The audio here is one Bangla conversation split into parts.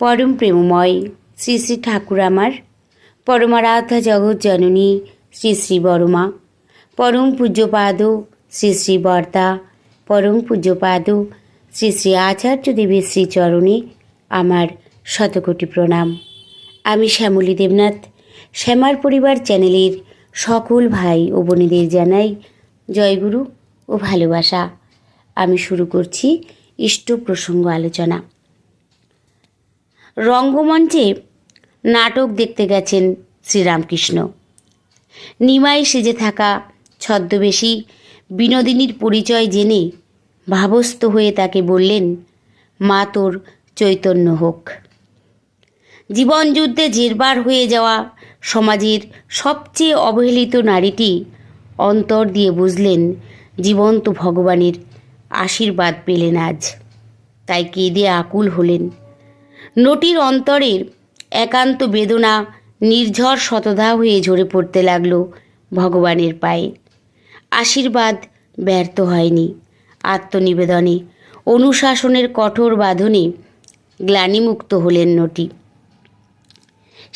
পরম প্রেমময় শ্রী শ্রী ঠাকুর আমার, পরমারাধ্যা জগৎ জননী শ্রী শ্রী বড়মা, পরম পূজ্যপাদ শ্রী শ্রী বর্দা, পরম পূজ্যপাদ শ্রী শ্রী আচার্য দেবের শ্রীচরণে আমার শতকোটি প্রণাম। আমি শ্যামলী দেবনাথ, শ্যামার পরিবার চ্যানেলের সকল ভাই ও বোনেদের জানাই জয়গুরু ও ভালোবাসা। আমি শুরু করছি ইষ্ট প্রসঙ্গ আলোচনা। রঙ্গমঞ্চে নাটক দেখতে গেছেন শ্রীরামকৃষ্ণ। নিমাই সেজে থাকা ছদ্মবেশী বিনোদিনীর পরিচয় জেনে ভাবস্থ হয়ে তাকে বললেন, মা তোর চৈতন্য হোক। জীবনযুদ্ধে জেরবার হয়ে যাওয়া সমাজের সবচেয়ে অবহেলিত নারীটি অন্তর দিয়ে বুঝলেন জীবন্ত ভগবানের আশীর্বাদ পেলেন আজ, তাই কেঁদে আকুল হলেন। নটির অন্তরের একান্ত বেদনা নির্ঝর শতধা হয়ে ঝরে পড়তে লাগল ভগবানের পায়ে। আশীর্বাদ ব্যর্থ হয়নি। আত্মনিবেদনে, অনুশাসনের কঠোর বাঁধনে গ্লানিমুক্ত হলেন নটি।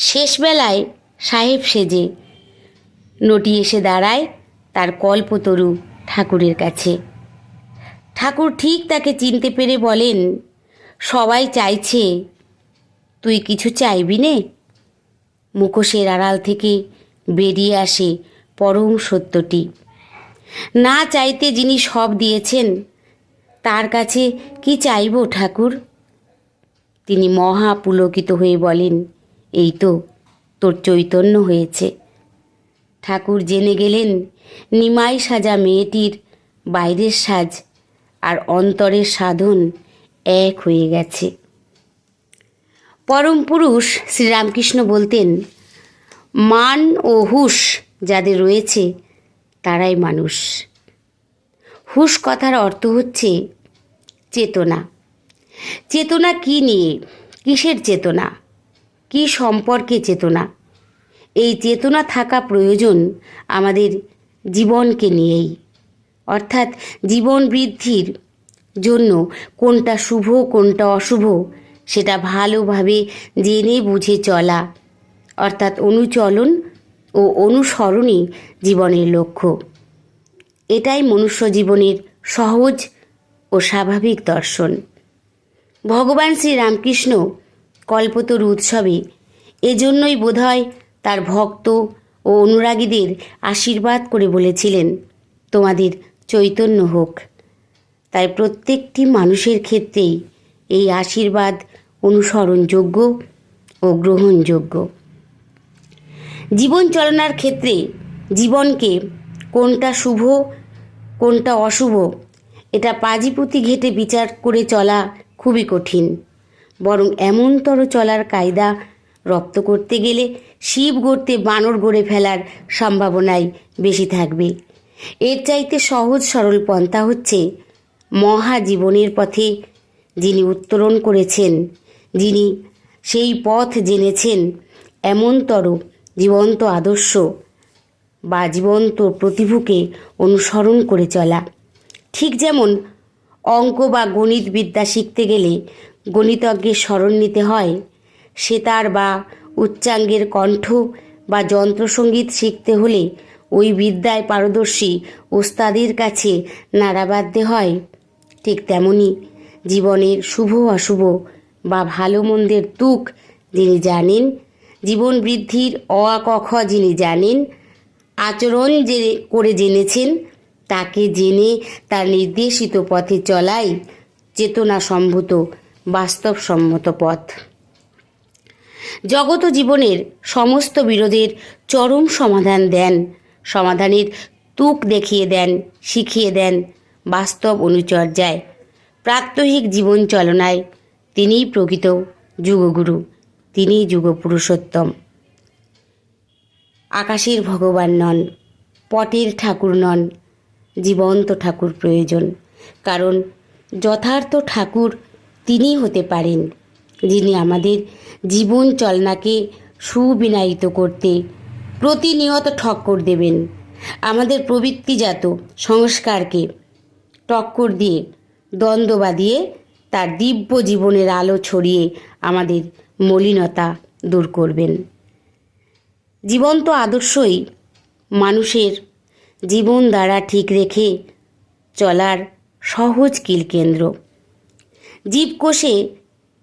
শেষবেলায় সাহেব সেজে নটি এসে দাঁড়ায় তার কল্পতরু ঠাকুরের কাছে। ঠাকুর ঠিক তাকে চিনতে পেরে বলেন, সবাই চাইছে, তুই কিছু চাইবি নে? মুখোশের আড়াল থেকে বেরিয়ে আসে পরম সত্যটি। না চাইতে যিনি সব দিয়েছেন, তার কাছে কি চাইব ঠাকুর? তিনি মহা পুলকিত হয়ে বলেন, এই তো তোর চৈতন্য হয়েছে। ঠাকুর জেনে গেলেন নিমাই সাজা মেয়েটির বাইরের সাজ আর অন্তরের সাধন এক হয়ে গেছে। পরম পুরুষ শ্রীরামকৃষ্ণ বলতেন, মান ও হুঁশ যাদের রয়েছে তারাই মানুষ। হুঁশ কথার অর্থ হচ্ছে চেতনা। চেতনা কি নিয়ে, কিসের চেতনা, কি সম্পর্কে চেতনা? এই চেতনা থাকা প্রয়োজন আমাদের জীবনকে নিয়েই, অর্থাৎ জীবন বৃদ্ধির জন্য কোনটা শুভ কোনটা অশুভ সেটা ভালোভাবে জেনে বুঝে চলা, অর্থাৎ অনুচলন ও অনুসরণই জীবনের লক্ষ্য। এটাই মনুষ্য জীবনের সহজ ও স্বাভাবিক দর্শন। ভগবান শ্রীরামকৃষ্ণ কল্পতরু উৎসবে এজন্যই বোধহয় তার ভক্ত ও অনুরাগীদের আশীর্বাদ করে বলেছিলেন, তোমাদের চৈতন্য হোক। তাই প্রত্যেকটি মানুষের ক্ষেত্রেই এই আশীর্বাদ অনুসরণযোগ্য ও গ্রহণযোগ্য। জীবন চালনার ক্ষেত্রে জীবনকে কোনটা শুভ কোনটা অশুভ এটা পাজিপুতি ঘেঁটে বিচার করে চলা খুবই কঠিন। বরং এমনতর চলার কায়দা রপ্ত করতে গেলে শিব গড়তে বানর গড়ে ফেলার সম্ভাবনাই বেশি থাকবে। এর চাইতে সহজ সরল পন্থা হচ্ছে মহাজীবনের পথে যিনি উত্তরণ করেছেন, যিনি সেই পথ জেনেছেন, এমনতর জীবন্ত আদর্শ বা জীবন্ত প্রতিভূকে অনুসরণ করে চলা। ঠিক যেমন অঙ্ক বা গণিত বিদ্যা শিখতে গেলে গণিতজ্ঞের শরণ নিতে হয়, সেতার বা উচ্চাঙ্গের কণ্ঠ বা যন্ত্রসঙ্গীত শিখতে হলে ওই বিদ্যায় পারদর্শী ওস্তাদের কাছে নাড়া বাঁধতে হয়। ঠিক তেমনি জীবনের শুভ অশুভ বা ভালো মন্দের তুক যিনি জানেন, জীবন বৃদ্ধির অ আ ক খ যিনি জানেন, আচরণ যে করে জেনেছেন, তাকে জেনে তার নির্দেশিত পথে চলাই চেতনা সম্ভূত বাস্তবসম্মত পথ। জগৎ জীবনের সমস্ত বিরোধের চরম সমাধান দেন, সমাধানের তুক দেখিয়ে দেন, শিখিয়ে দেন বাস্তব অনুচর্যায়, প্রাত্যহিক জীবন চলনায়। তিনিই প্রকৃত যুগগুরু, তিনিই যুগপুরুষোত্তম। আকাশের ভগবান নন, পটের ঠাকুর নন, জীবন্ত ঠাকুর প্রয়োজন। কারণ যথার্থ ঠাকুর তিনিই হতে পারেন যিনি আমাদের জীবন চলনাকে সুবিনায়িত করতে প্রতিনিয়ত ঠক্কর দেবেন, আমাদের প্রবৃত্তিজাত সংস্কারকে টক্কর দিয়ে দ্বন্দ্ব বাঁধিয়ে তার দিব্য জীবনের আলো ছড়িয়ে আমাদের মলিনতা দূর করবেন। জীবন্ত আদর্শই মানুষের জীবন দ্বারা ঠিক রেখে চলার সহজ কিলকেন্দ্র। জীবকোষে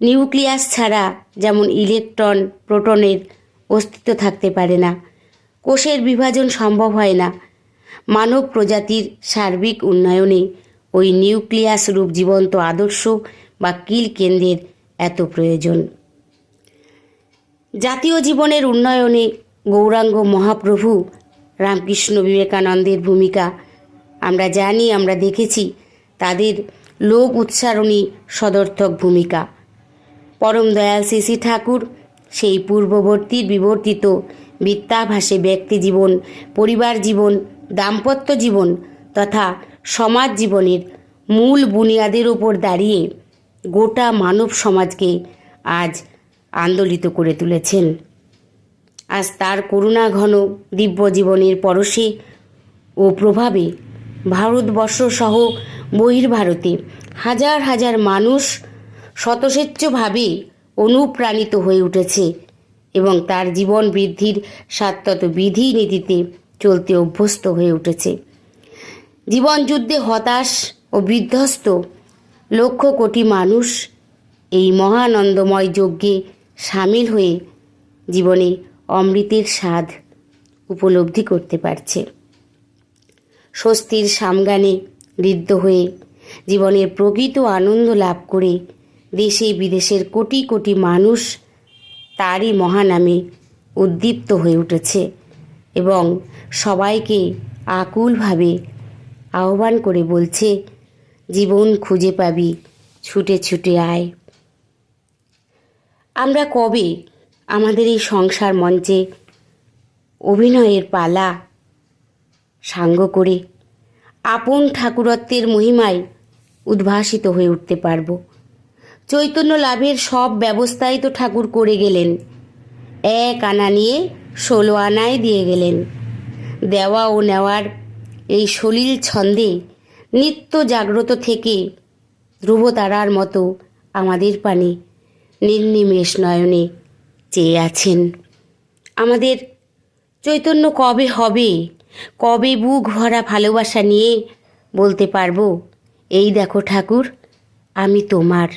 নিউক্লিয়াস ছাড়া যেমন ইলেকট্রন প্রোটনের অস্তিত্ব থাকতে পারে না, কোষের বিভাজন সম্ভব হয় না, মানব প্রজাতির সার্বিক উন্নয়নে ওই নিউক্লিয়াস রূপ জীবন্ত আদর্শ বা কিলকেন্দ্রের এত প্রয়োজন। জাতীয় জীবনের উন্নয়নে গৌরাঙ্গ মহাপ্রভু রামকৃষ্ণ বিবেকানন্দের ভূমিকা আমরা জানি, আমরা দেখেছি তাদের লোক উচ্চারণী সদর্থক ভূমিকা। পরম দয়াল শ্রী ঠাকুর সেই পূর্ববর্তীর বিবর্তিত বিদ্যাভাসে ব্যক্তি জীবন, পরিবার জীবন, দাম্পত্য জীবন তথা সমাজ জীবনের মূল বুনিয়াদের ওপর দাঁড়িয়ে গোটা মানব সমাজকে আজ আন্দোলিত করে তুলেছেন। আজ তার করুণা ঘন দিব্য জীবনের পরশে ও প্রভাবে ভারতবর্ষ সহ বহির্ভারতে হাজার হাজার মানুষ স্বতঃস্ফূর্তভাবে অনুপ্রাণিত হয়ে উঠেছে এবং তার জীবন বৃদ্ধির সাত্যত বিধি নীতিতে চলতে অভ্যস্ত হয়ে উঠেছে। জীবনযুদ্ধে হতাশ ও বিধ্বস্ত লক্ষ কোটি মানুষ এই মহানন্দময় যজ্ঞে সামিল হয়ে জীবনে অমৃতের স্বাদ উপলব্ধি করতে পারছে। স্বস্তির সামগানে ঋদ্ধ হয়ে জীবনের প্রকৃত আনন্দ লাভ করে দেশে বিদেশের কোটি কোটি মানুষ তারই মহানামে উদ্দীপ্ত হয়ে উঠেছে এবং সবাইকে আকুলভাবে আহ্বান করে বলছে, জীবন খুঁজে পাবি, ছুটে ছুটে আয়। আমরা কবে আমাদের এই সংসার মঞ্চে অভিনয়ের পালা সাঙ্গ করে আপন ঠাকুরত্বের মহিমায় উদ্ভাসিত হয়ে উঠতে পারব? চৈতন্য লাভের সব ব্যবস্থাই তো ঠাকুর করে গেলেন, 1 আনা নিয়ে 16 আনায় দিয়ে গেলেন। দেওয়া ও নেওয়ার এই সলিল ছন্দে নিত্য জাগ্রত থেকে ধ্রুবতারার মতো আমাদের পানে নির্নিমেষ নয়নে চেয়ে আছেন। আমাদের চৈতন্য কবে হবে, কবে বুক ভরা ভালোবাসা নিয়ে বলতে পারবো, এই দেখো ঠাকুর, আমি তোমার,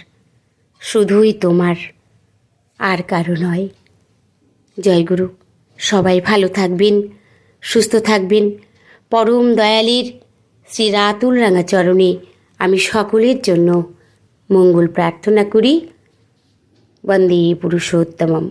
শুধুই তোমার, আর কারো নয়। জয়গুরু। সবাই ভালো থাকবেন, সুস্থ থাকবেন। পরম দয়ালের শ্রী রাতুল রাঙা চরণে আমি সকলের জন্য মঙ্গল প্রার্থনা করি। বন্দে পুরুষোত্তমম।